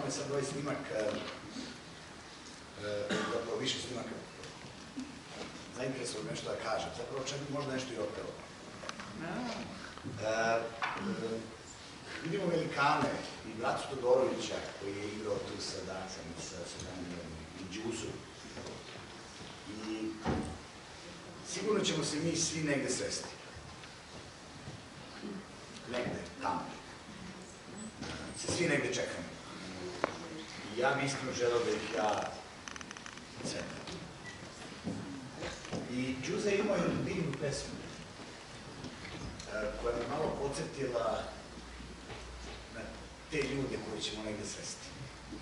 me sad ovaj snimak, zapravo više snimaka, zainteresovao nešto da kažem, zapravo čak bi možda nešto i otpeo. Vidimo velikane i Bracu Todorovića koji je igrao tu sa Dacem, sa Danijom i Đuzu. I sigurno ćemo se mi svi negde sresti. Negde, tamo. Se svi negde čekamo. I ja bi iskreno želeo da ih ja sretnem. I Đuza je imao jednu divnu pesmu koja me malo podsjetila na te ljude koje ćemo negde sresti.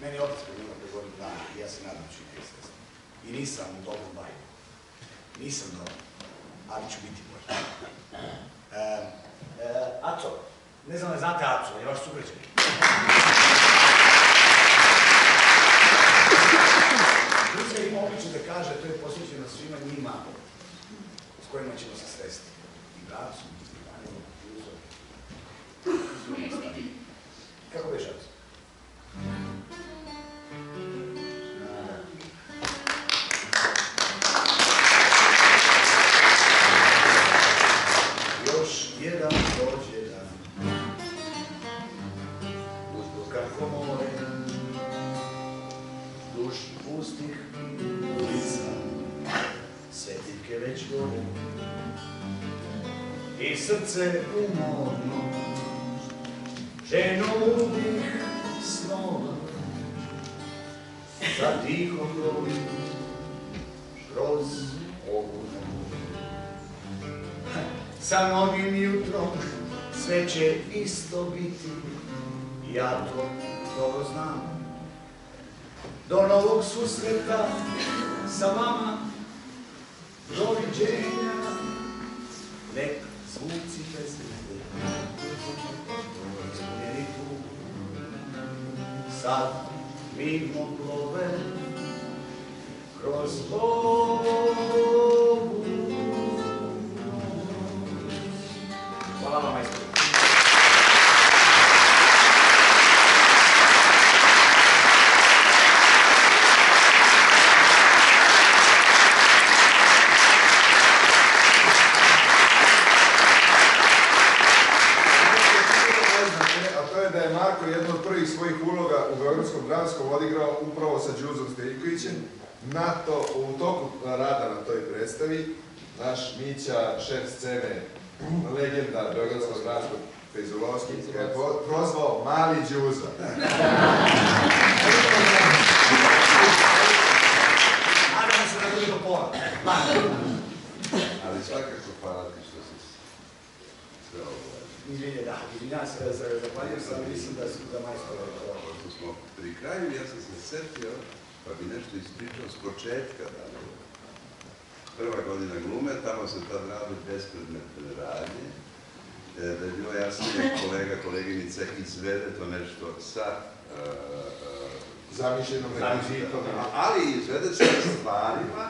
Meni je opet spomenuo pre godinu dana i ja se nadam da ću ih negde sresti. I nisam u dobrom baju. Nisam dobro, ali ću biti bolji. Aco, ne znam da znate Aco, on je vaš sugrađanin. Đuza ima običaj da kaže, to je posvećeno svima njima s kojima ćemo se sresti. I Bracu, i Daniju, i Đuzo. Kako beš, Aco? Još jedan dođe dan, uzduh kako more, duš pustih ulica, svetilke već gore, i srce umorno, ženovih snova, sa tihom govorim kroz ovu noć. Sa novim jutrom sve će isto biti, ja to dobro znam. Do novog susreta sa vama, doviđenja, nek zvuci pesme, ispunjeni tu. Sad mirno plove kroz ovu. Hvala vam, majstor. Jednu od prvih svojih uloga u Beogradskom dramskom odigrao upravo sa Đuzom Stojikovićem. U toku rada na toj predstavi naš Mića, šef scene, legenda Beogradskog dramskog Fejzulovski, ga je prozvao Mali Đuza. Nadamo se da bude do pola. Ali svakako hvala ti što si sve ovo. Izvinjam se, zahvaljujem se, ali mislim da su za majstora. Pošto smo pri kraju, ja sam se setio, pa bi nešto ispričao s početka dana. Prva godina glume, tamo se tad radi bespredmetne radnje, da je bilo jasnije koleginica izvede to nešto sa zamišljenom rekvizitom. Ali izvede sa stvarima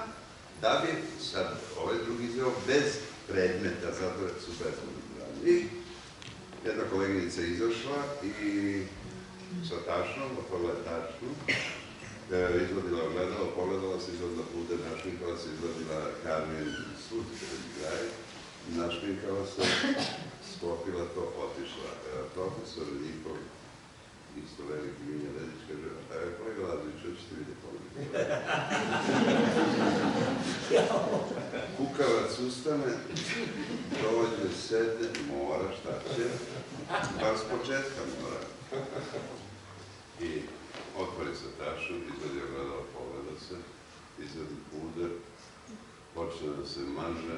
da bi sad ovaj drugi izveo bez predmeta, zato su bespredmetne radnje. Jedna koleginica je izašla i sa tašnom, otvorila je tašnu, izvodila ogledalo, pogledala se, izvodila puder, našminkala se, izvodila Karmen sud, kraj, našminkala se, sklopila to, otišla. Profesor njihov, isto veliki Milja Ledić, kaže, kolega Lazović, hoćete vidjeti pogledati? Kukavac ustane, dođe, sede, mora, šta će, bar s početka mora. I otvori se tašnu, izvodi ogledalo, pogleda se, izvodi puder, počne da se maže,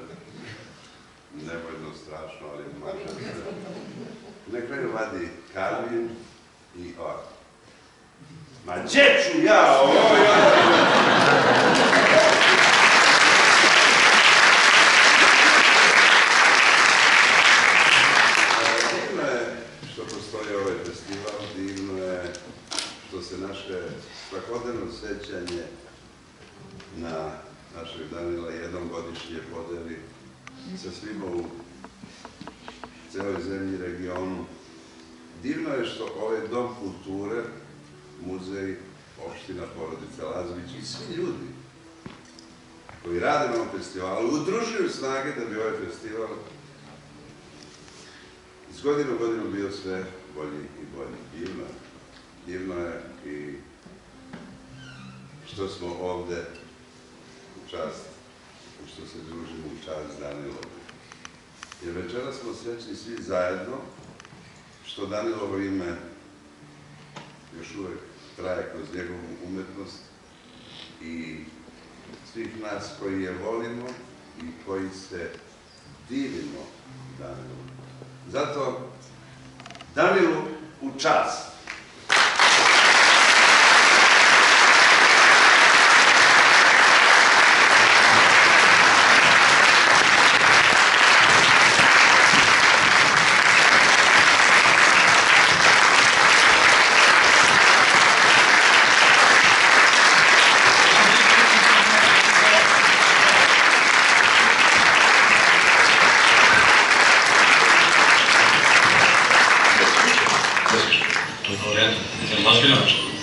nevoljno strašno, ali maže se. Na kraju vadi Karmin i ovako. Ma gdje ću ja ovo? Divno je što postoji ovaj festival, divno je što se naše svakodnevno sećanje na našeg Danila jednom godišnje podeli sa svima u celoj zemlji i regionu. Divno je što ovaj Dom kulture muzej, opština, porodica Lazović i svi ljudi koji rade na ovom festivalu udružuju snage da bi ovaj festival iz godine u godinu bio sve bolji i bolji. Divno je i što smo ovde u čast i što se družimo u čast Danilovi. Jer večera smo srećni svi zajedno što Danilovo ime još uvek traje kroz njegovu umetnost i svih nas koji je volimo i koji se divimo Danilu. Zato Danilu u čast! Ozbiljno.